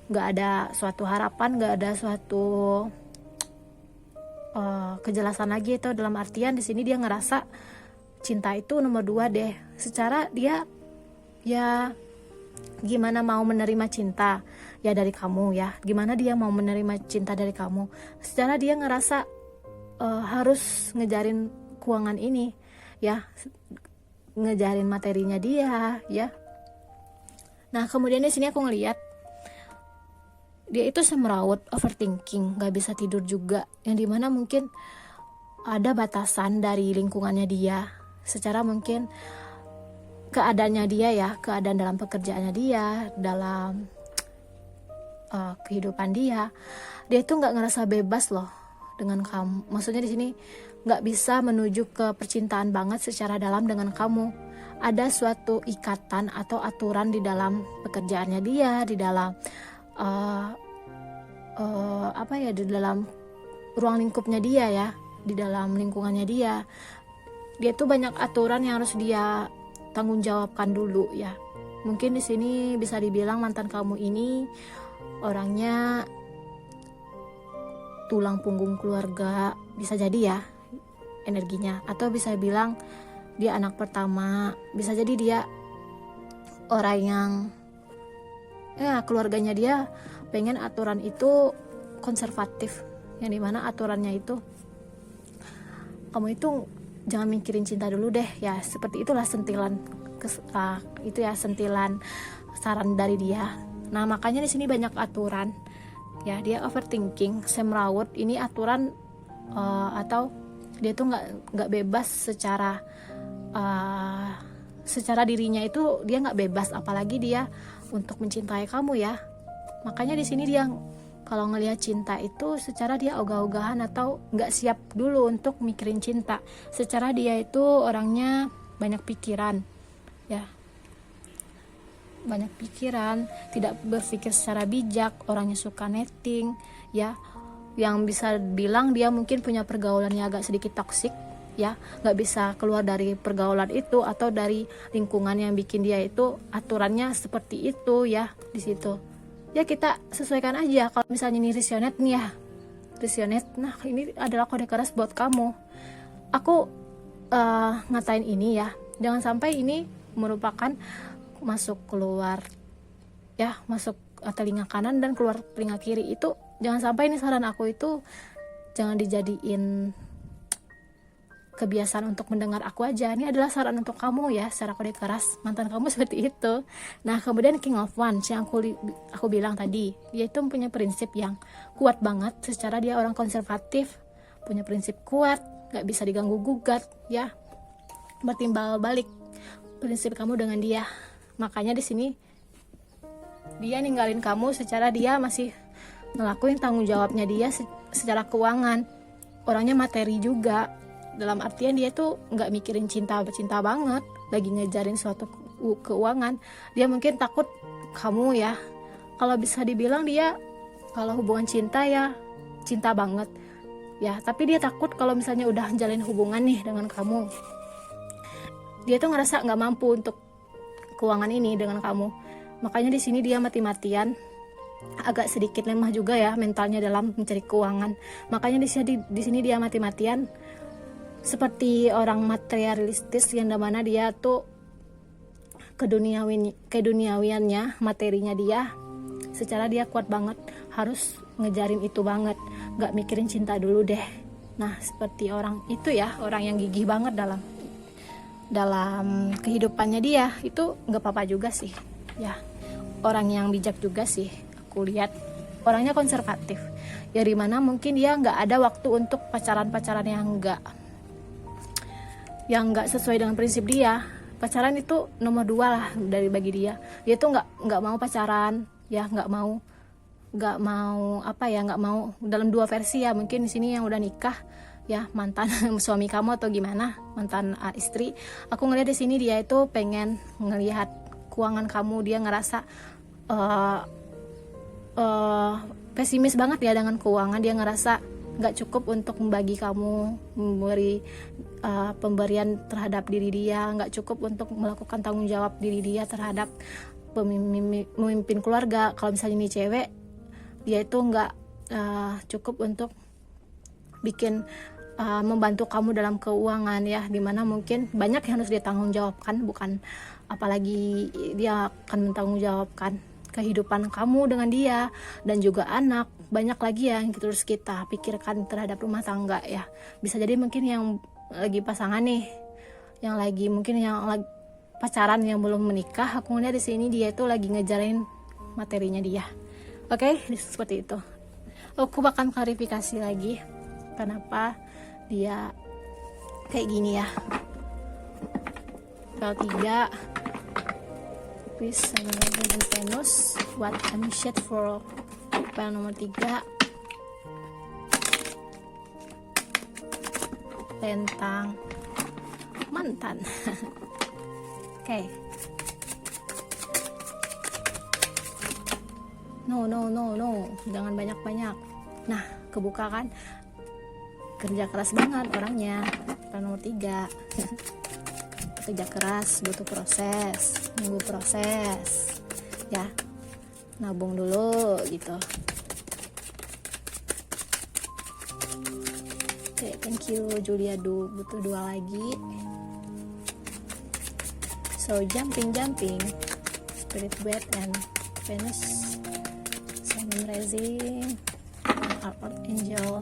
nggak ada suatu harapan, nggak ada suatu kejelasan lagi. Itu dalam artian di sini dia ngerasa cinta itu nomor 2 deh. Secara dia ya gimana mau menerima cinta ya dari kamu ya, gimana dia mau menerima cinta dari kamu. Secara dia ngerasa harus ngejarin keuangan ini ya, ngejarin materinya dia ya. Nah kemudian di sini aku ngelihat dia itu semrawut, overthinking, nggak bisa tidur juga, yang dimana mungkin ada batasan dari lingkungannya dia. Secara mungkin keadaannya dia ya, keadaan dalam pekerjaannya dia, dalam kehidupan dia itu nggak ngerasa bebas loh dengan kamu. Maksudnya di sini nggak bisa menuju ke percintaan banget secara dalam dengan kamu. Ada suatu ikatan atau aturan di dalam pekerjaannya dia, di dalam di dalam ruang lingkupnya dia ya, di dalam lingkungannya dia. Dia tuh banyak aturan yang harus dia tanggung jawabkan dulu ya. Mungkin di sini bisa dibilang mantan kamu ini orangnya tulang punggung keluarga, bisa jadi ya energinya, atau bisa bilang dia anak pertama, bisa jadi dia orang yang ya keluarganya dia pengen aturan itu konservatif, yang dimana aturannya itu kamu itu jangan mikirin cinta dulu deh ya. Seperti itulah sentilan itu ya, sentilan saran dari dia. Nah makanya di sini banyak aturan ya, dia overthinking, semrawut. Ini aturan atau dia tuh nggak bebas secara dirinya itu, dia nggak bebas, apalagi dia untuk mencintai kamu ya. Makanya di sini dia kalau ngelihat cinta itu secara dia ogah-ogahan atau nggak siap dulu untuk mikirin cinta. Secara dia itu orangnya banyak pikiran ya, banyak pikiran, tidak berpikir secara bijak, orangnya suka netting ya, yang bisa bilang dia mungkin punya pergaulan yang agak sedikit toksik ya, nggak bisa keluar dari pergaulan itu atau dari lingkungan yang bikin dia itu aturannya seperti itu ya. Di situ ya kita sesuaikan aja. Kalau misalnya ini resonate nih ya, resonate, nah ini adalah kode keras buat kamu. Aku ngatain ini ya, jangan sampai ini merupakan masuk keluar ya, masuk telinga kanan dan keluar telinga kiri. Itu jangan sampai. Ini saran aku itu jangan dijadiin kebiasaan untuk mendengar aku aja. Ini adalah saran untuk kamu ya, secara kode keras mantan kamu seperti itu. Nah kemudian King of Wands yang aku bilang tadi, dia itu punya prinsip yang kuat banget. Secara dia orang konservatif, punya prinsip kuat, gak bisa diganggu gugat ya, bertimbal balik prinsip kamu dengan dia. Makanya di sini dia ninggalin kamu secara dia masih ngelakuin tanggung jawabnya dia secara keuangan. Orangnya materi juga, dalam artian dia tuh nggak mikirin cinta banget, lagi ngejarin suatu keuangan. Dia mungkin takut kamu ya, kalau bisa dibilang dia kalau hubungan cinta ya cinta banget ya, tapi dia takut kalau misalnya udah jalin hubungan nih dengan kamu, dia tuh ngerasa nggak mampu untuk keuangan ini dengan kamu. Makanya di sini dia mati-matian, agak sedikit lemah juga ya mentalnya dalam mencari keuangan. Makanya di sini dia mati-matian seperti orang materialistis, yang dimana dia tuh keduniawiannya, materinya dia secara dia kuat banget, harus ngejarin itu banget, gak mikirin cinta dulu deh. Nah seperti orang itu ya, orang yang gigih banget dalam kehidupannya dia. Itu gak apa-apa juga sih ya, orang yang bijak juga sih aku lihat. Orangnya konservatif ya, dimana mungkin dia gak ada waktu untuk pacaran yang nggak sesuai dengan prinsip dia. Pacaran itu nomor 2 lah dari bagi dia. Dia tuh nggak mau pacaran ya, nggak mau dalam 2 versi ya. Mungkin di sini yang udah nikah ya, mantan suami kamu atau gimana, mantan istri. Aku ngelihat di sini dia itu pengen ngelihat keuangan kamu. Dia ngerasa pesimis banget ya dengan keuangan. Dia ngerasa nggak cukup untuk membagi kamu, memberi pemberian terhadap diri dia, nggak cukup untuk melakukan tanggung jawab diri dia terhadap memimpin keluarga. Kalau misalnya ini cewek, dia itu nggak cukup untuk bikin membantu kamu dalam keuangan ya, dimana mungkin banyak yang harus dia tanggung jawabkan, bukan apalagi dia akan mentanggung jawabkan kehidupan kamu dengan dia dan juga anak. Banyak lagi yang terus kita pikirkan terhadap rumah tangga ya. Bisa jadi mungkin yang lagi pasangan nih, yang lagi mungkin yang lagi pacaran yang belum menikah, aku ngeliat di sini dia itu lagi ngejarin materinya dia. Oke, seperti itu. Aku bakal klarifikasi lagi kenapa dia kayak gini ya. Pel 3, please Venus, what I'm shit for. Pel nomor 3, tentang mantan. Oke. No, jangan banyak-banyak. Nah, kebuka kan, kerja keras banget orangnya. Pel nomor 3. Kerja keras, butuh proses, nunggu proses ya, nabung dulu gitu. Oke, thank you Julia. Butuh 2 lagi. So jumping, Spirit Wet and Venus, Simon Rising, Archangel.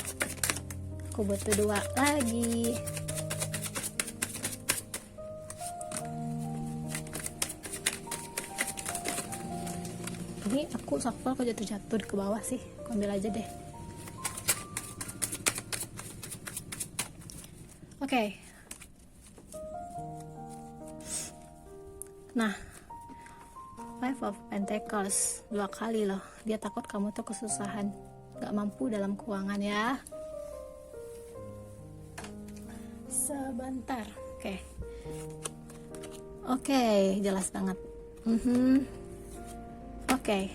Aku butuh 2 lagi. Ini aku shuffle kok jatuh ke bawah sih. Aku ambil aja deh. Oke. Nah, Five of Pentacles 2 kali loh. Dia takut kamu tuh kesusahan, gak mampu dalam keuangan ya. Sebentar. Oke, jelas banget. Oke.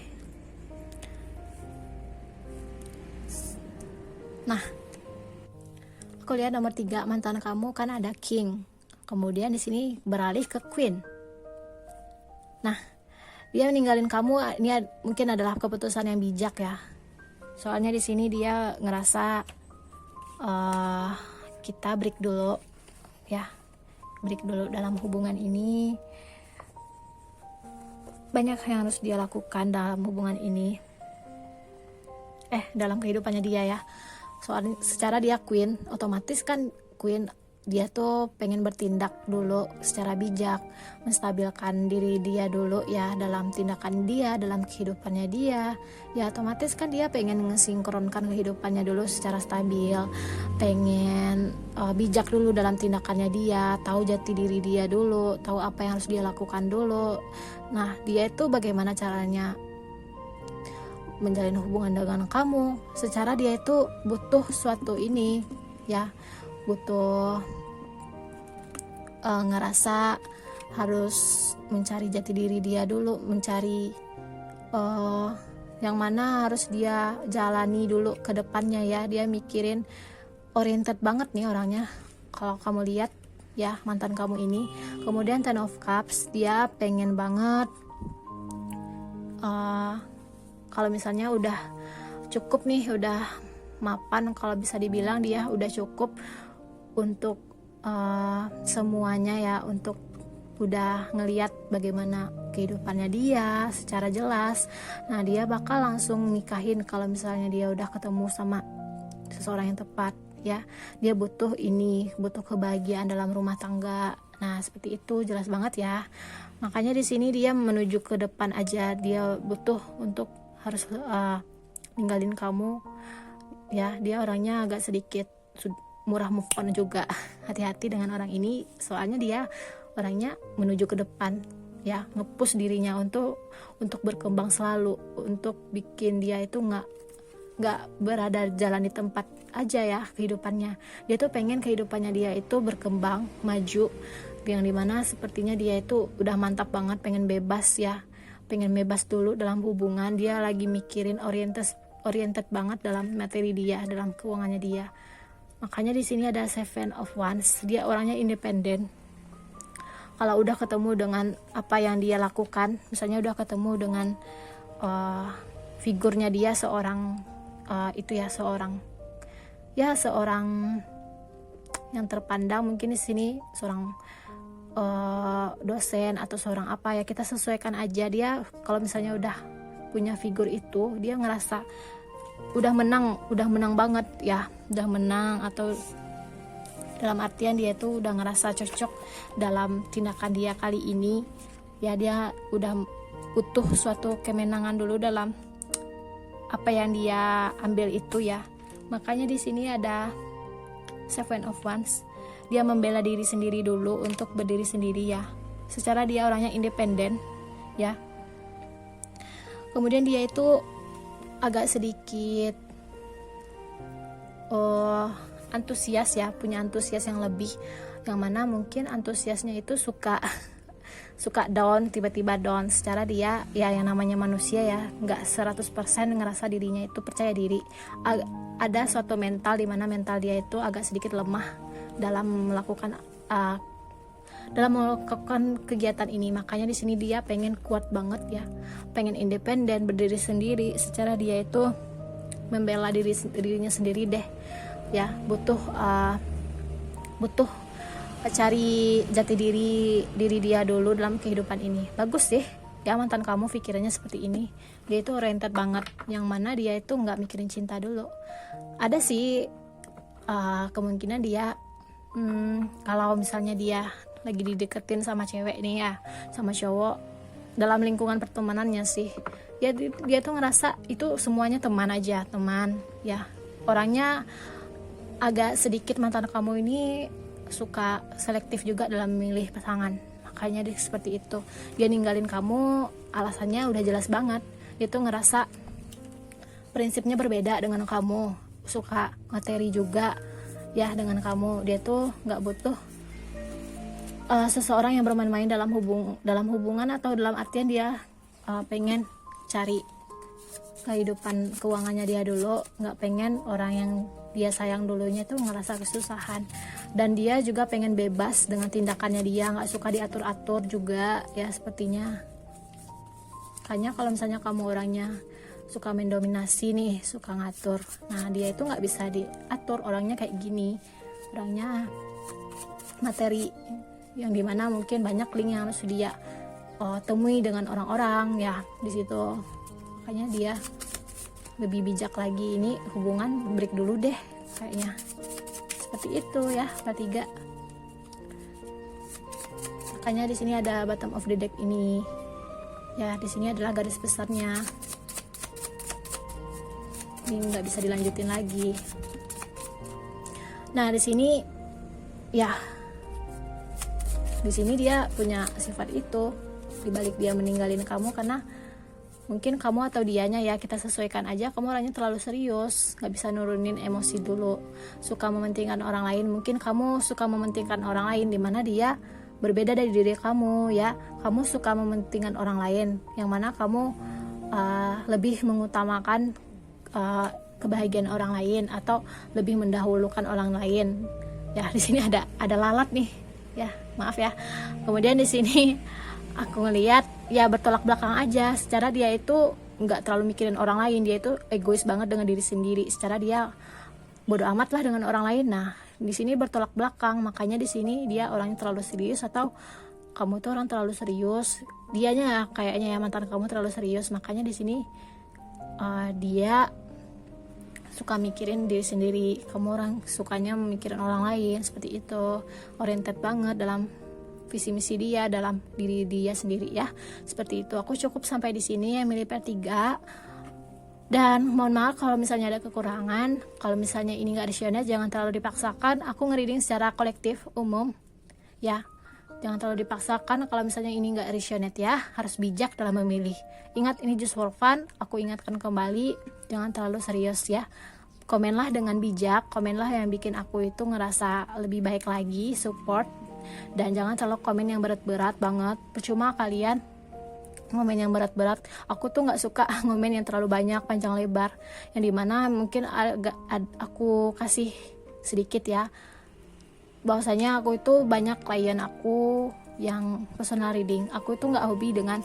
Nah, aku lihat nomor 3 mantan kamu kan ada King. Kemudian di sini beralih ke Queen. Nah, dia meninggalin kamu ini mungkin adalah keputusan yang bijak ya. Soalnya di sini dia ngerasa kita break dulu ya. Break dulu dalam hubungan ini. Banyak yang harus dia lakukan dalam hubungan ini. Dalam kehidupannya dia ya. Soalnya secara dia Queen, otomatis kan Queen dia tuh pengen bertindak dulu secara bijak, menstabilkan diri dia dulu ya dalam tindakan dia, dalam kehidupannya dia. Ya otomatis kan dia pengen ngesinkronkan kehidupannya dulu secara stabil, pengen bijak dulu dalam tindakannya dia, tahu jati diri dia dulu, tahu apa yang harus dia lakukan dulu. Nah, dia itu bagaimana caranya menjalin hubungan dengan kamu. Secara dia itu butuh suatu ini ya, butuh ngerasa harus mencari jati diri dia dulu, mencari yang mana harus dia jalani dulu ke depannya ya. Dia mikirin, oriented banget nih orangnya kalau kamu lihat ya mantan kamu ini. Kemudian Ten of Cups, dia pengen banget kalau misalnya udah cukup nih, udah mapan, kalau bisa dibilang dia udah cukup untuk semuanya ya, untuk udah ngeliat bagaimana kehidupannya dia secara jelas. Nah, dia bakal langsung nikahin kalau misalnya dia udah ketemu sama seseorang yang tepat ya. Dia butuh ini, butuh kebahagiaan dalam rumah tangga. Nah, seperti itu jelas banget ya. Makanya di sini dia menuju ke depan aja. Dia butuh untuk harus ninggalin kamu ya. Dia orangnya agak sedikit murah move on juga. Hati-hati dengan orang ini, soalnya dia orangnya menuju ke depan ya, nge-push dirinya untuk berkembang selalu, untuk bikin dia itu nggak berada jalan di tempat aja ya kehidupannya. Dia tuh pengen kehidupannya dia itu berkembang, maju, yang dimana sepertinya dia itu udah mantap banget, pengen bebas ya, pengen bebas dulu dalam hubungan. Dia lagi mikirin oriented banget dalam materi dia, dalam keuangannya dia. Makanya di sini ada Seven of Wands. Dia orangnya independen. Kalau udah ketemu dengan apa yang dia lakukan, misalnya udah ketemu dengan figurnya dia seorang seorang yang terpandang, mungkin di sini seorang dosen atau seorang apa ya, kita sesuaikan aja. Dia kalau misalnya udah punya figur itu, dia ngerasa udah menang banget ya, udah menang, atau dalam artian dia itu udah ngerasa cocok dalam tindakan dia kali ini ya. Dia udah butuh suatu kemenangan dulu dalam apa yang dia ambil itu ya. Makanya di sini ada Seven of Wands. Dia membela diri sendiri dulu untuk berdiri sendiri ya. Secara dia orangnya independen ya. Kemudian dia itu agak sedikit antusias ya, punya antusias yang lebih, yang mana mungkin antusiasnya itu suka down, tiba-tiba down. Secara dia ya, yang namanya manusia ya, nggak 100% ngerasa dirinya itu percaya diri. Ada suatu mental di mana mental dia itu agak sedikit lemah dalam melakukan kegiatan ini. Makanya di sini dia pengen kuat banget ya, pengen independen, berdiri sendiri. Secara dia itu membela dirinya sendiri deh ya, butuh cari jati diri dia dulu dalam kehidupan ini. Bagus sih ya, mantan kamu pikirannya seperti ini. Dia itu oriented banget, yang mana dia itu nggak mikirin cinta dulu. Ada sih kemungkinan dia kalau misalnya dia lagi dideketin sama cewek nih ya, sama cowok, dalam lingkungan pertemanannya sih ya, dia tuh ngerasa itu semuanya teman aja, teman ya. Orangnya agak sedikit, mantan kamu ini suka selektif juga dalam memilih pasangan. Makanya dia seperti itu. Dia ninggalin kamu alasannya udah jelas banget. Dia tuh ngerasa prinsipnya berbeda dengan kamu, suka materi juga ya dengan kamu. Dia tuh nggak butuh seseorang yang bermain-main dalam hubungan, atau dalam artian dia pengen cari kehidupan keuangannya dia dulu, nggak pengen orang yang dia sayang dulunya tuh ngerasa kesusahan. Dan dia juga pengen bebas dengan tindakannya dia, nggak suka diatur-atur juga ya sepertinya. Makanya kalau misalnya kamu orangnya suka mendominasi nih, suka ngatur, nah dia itu nggak bisa diatur, orangnya kayak gini, orangnya materi, yang dimana mungkin banyak link yang harus dia temui dengan orang-orang ya di situ. Makanya dia lebih bijak lagi, ini hubungan break dulu deh kayaknya, seperti itu ya ketiga. Makanya di sini ada bottom of the deck ini ya, di sini adalah garis besarnya, ini nggak bisa dilanjutin lagi. Nah di sini ya, di sini dia punya sifat itu, dibalik dia meninggalin kamu karena mungkin kamu atau dianya ya, kita sesuaikan aja, kamu orangnya terlalu serius, gak bisa nurunin emosi dulu, suka mementingkan orang lain. Mungkin kamu suka mementingkan orang lain, dimana dia berbeda dari diri kamu ya. Kamu suka mementingkan orang lain, yang mana kamu lebih mengutamakan kebahagiaan orang lain, atau lebih mendahulukan orang lain ya. Di sini ada lalat nih ya, maaf ya. Kemudian di sini aku ngelihat ya bertolak belakang aja. Secara dia itu nggak terlalu mikirin orang lain, dia itu egois banget dengan diri sendiri. Secara dia bodo amat lah dengan orang lain. Nah di sini bertolak belakang. Makanya di sini dia orangnya terlalu serius, atau kamu tuh orang terlalu serius. Dianya kayaknya ya, mantan kamu terlalu serius. Makanya di sini dia suka mikirin diri sendiri, kamu orang sukanya memikirin orang lain, seperti itu. Oriented banget dalam visi misi dia, dalam diri dia sendiri ya, seperti itu. Aku cukup sampai di sini ya, milih per 3. Dan mohon maaf kalau misalnya ada kekurangan, kalau misalnya ini nggak resonan, jangan terlalu dipaksakan. Aku ngereading secara kolektif umum ya, jangan terlalu dipaksakan. Kalau misalnya ini nggak resonate ya, harus bijak dalam memilih. Ingat, ini just for fun. Aku ingatkan kembali, jangan terlalu serius ya. Komenlah dengan bijak, komenlah yang bikin aku itu ngerasa lebih baik lagi, support. Dan jangan terlalu komen yang berat-berat banget. Percuma kalian ngomen yang berat-berat. Aku tuh nggak suka ngomen yang terlalu banyak panjang lebar, yang dimana mungkin aku kasih sedikit ya, bahwasanya aku itu banyak klien aku yang personal reading. Aku itu nggak hobi dengan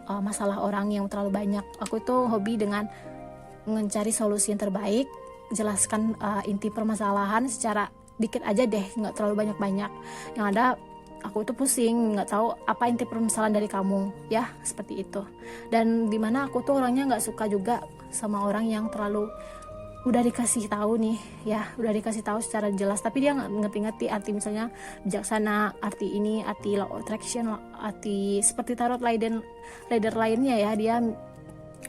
masalah orang yang terlalu banyak. Aku itu hobi dengan mencari solusi yang terbaik, jelaskan inti permasalahan secara dikit aja deh, nggak terlalu banyak-banyak. Yang ada aku itu pusing, nggak tahu apa inti permasalahan dari kamu ya, seperti itu. Dan dimana aku tuh orangnya nggak suka juga sama orang yang terlalu udah dikasih tahu nih ya, udah dikasih tahu secara jelas tapi dia nggak ngerti-ngerti arti, misalnya bijaksana, arti ini, arti law of attraction, arti seperti tarot rider lainnya ya, dia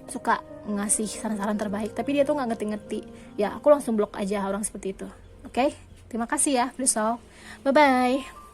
suka ngasih saran-saran terbaik tapi dia tuh nggak ngerti-ngerti ya, aku langsung blok aja orang seperti itu. Oke, terima kasih ya, please all, bye bye.